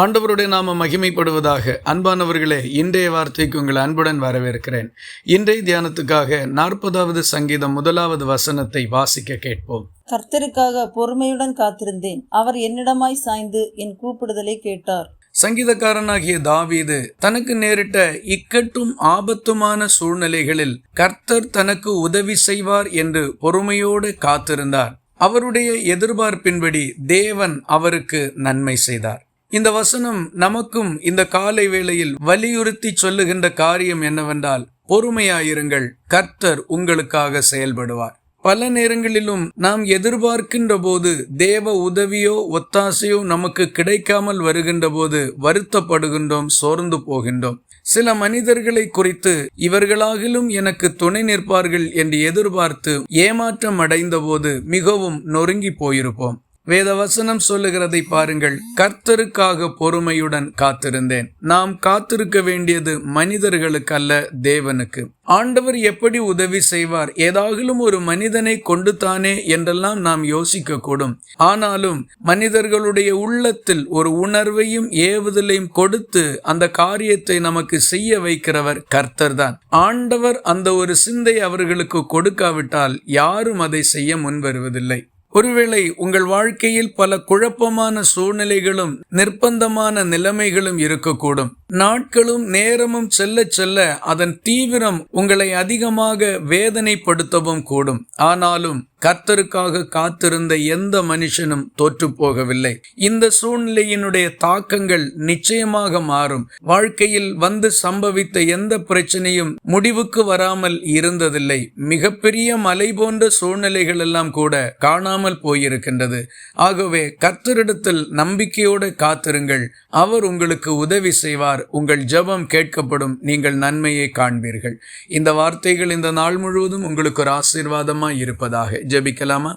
ஆண்டவருடைய நாம மகிமைப்படுவதாக. அன்பானவர்களே, இன்றைய வார்த்தைக்கு உங்கள் அன்புடன் வரவேற்கிறேன். இன்றைய தியானத்துக்காக 40வது சங்கீதம் 1வது வசனத்தை வாசிக்க கேட்போம். கர்த்தருக்காக பொறுமையுடன் காத்திருந்தேன், அவர் என்னிடமாய் சாய்ந்து என் கூப்பிடுதலை கேட்டார். சங்கீதக்காரனாகிய தாவீது தனக்கு நேரிட்ட இக்கட்டும் ஆபத்துமான சூழ்நிலைகளில் கர்த்தர் தனக்கு உதவி செய்வார் என்று பொறுமையோடு காத்திருந்தார். அவருடைய எதிர்பார்ப்பின்படி தேவன் அவருக்கு நன்மை செய்தார். இந்த வசனம் நமக்கும் இந்த காலை வேளையில் வலியுறுத்தி சொல்லுகின்ற காரியம் என்னவென்றால், பொறுமையாயிருங்கள், கர்த்தர் உங்களுக்காக செயல்படுவார். பல நேரங்களிலும் நாம் எதிர்பார்க்கின்ற போது தேவ உதவியோ ஒத்தாசையோ நமக்கு கிடைக்காமல் வருகின்ற போது வருத்தப்படுகின்றோம், சோர்ந்து போகின்றோம். சில மனிதர்களை குறித்து இவர்களாகிலும் எனக்கு துணை நிற்பார்கள் என்று எதிர்பார்த்து ஏமாற்றம் அடைந்த போது மிகவும் நொறுங்கி போயிருப்போம். வேதவசனம் சொல்லுகிறதை பாருங்கள். கர்த்தருக்காக பொறுமையுடன் காத்திருந்தேன். நாம் காத்திருக்க வேண்டியது மனிதர்களுக்கு அல்ல, தேவனுக்கு. ஆண்டவர் எப்படி உதவி செய்வார், ஏதாகிலும் ஒரு மனிதனை கொண்டு தானே என்றெல்லாம் நாம் யோசிக்க கூடும். ஆனாலும் மனிதர்களுடைய உள்ளத்தில் ஒரு உணர்வையும் ஏவுதலையும் கொடுத்து அந்த காரியத்தை நமக்கு செய்ய வைக்கிறவர் கர்த்தர் தான். ஆண்டவர் அந்த ஒரு சிந்தை அவர்களுக்கு கொடுக்காவிட்டால் யாரும் அதை செய்ய முன்வருவதில்லை. ஒருவேளை உங்கள் வாழ்க்கையில் பல குழப்பமான சூழ்நிலைகளும் நிர்பந்தமான நிலைமைகளும் இருக்கக்கூடும். நாட்களும் நேரமும் செல்ல செல்ல அதன் தீவிரம் உங்களை அதிகமாக வேதனைப்படுத்தவும் கூடும். ஆனாலும் கர்த்தருக்காக காத்திருந்த எந்த மனுஷனும் தோற்று போகவில்லை. இந்த சூழ்நிலையினுடைய தாக்கங்கள் நிச்சயமாக மாறும். வாழ்க்கையில் வந்து சம்பவித்த எந்த பிரச்சனையும் முடிவுக்கு வராமல் இருந்ததில்லை. மிகப்பெரிய மலை போன்ற சூழ்நிலைகள் எல்லாம் கூட காணாமல் போயிருக்கின்றது. ஆகவே கர்த்தரிடத்தில் நம்பிக்கையோடு காத்திருங்கள். அவர் உங்களுக்கு உதவி செய்வார். உங்கள் ஜெபம் கேட்கப்படும். நீங்கள் நன்மையை காண்பீர்கள். இந்த வார்த்தைகள் இந்த நாள் முழுவதும் உங்களுக்கு ஒரு ஆசீர்வாதமாய் இருப்பதாக. ஜெபிக்கலாமா?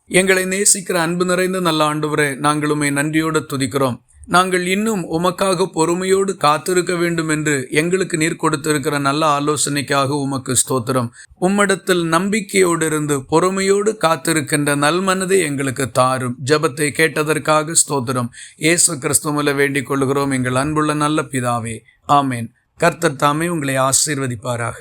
எங்களை நேசிக்கிற அன்பு நிறைந்த நல்ல ஆண்டவரே, நாங்கள் உம்மை நன்றியோடு துதிக்கிறோம். நாங்கள் இன்னும் உமக்காக பொறுமையோடு காத்திருக்க வேண்டும் என்று எங்களுக்கு நீர் கொடுத்திருக்கிற நல்ல ஆலோசனைக்காக உமக்கு ஸ்தோத்திரம். உம்மிடத்தில் நம்பிக்கையோடு இருந்து பொறுமையோடு காத்திருக்கின்ற நல்மனதை எங்களுக்கு தாரும். ஜெபத்தை கேட்டதற்காக ஸ்தோத்திரம். இயேசு கிறிஸ்துவிலே வேண்டிக் கொள்கிறோம் எங்கள் அன்புள்ள நல்ல பிதாவே, ஆமேன். கர்த்தர் தாமே உங்களை ஆசீர்வதிப்பாராக.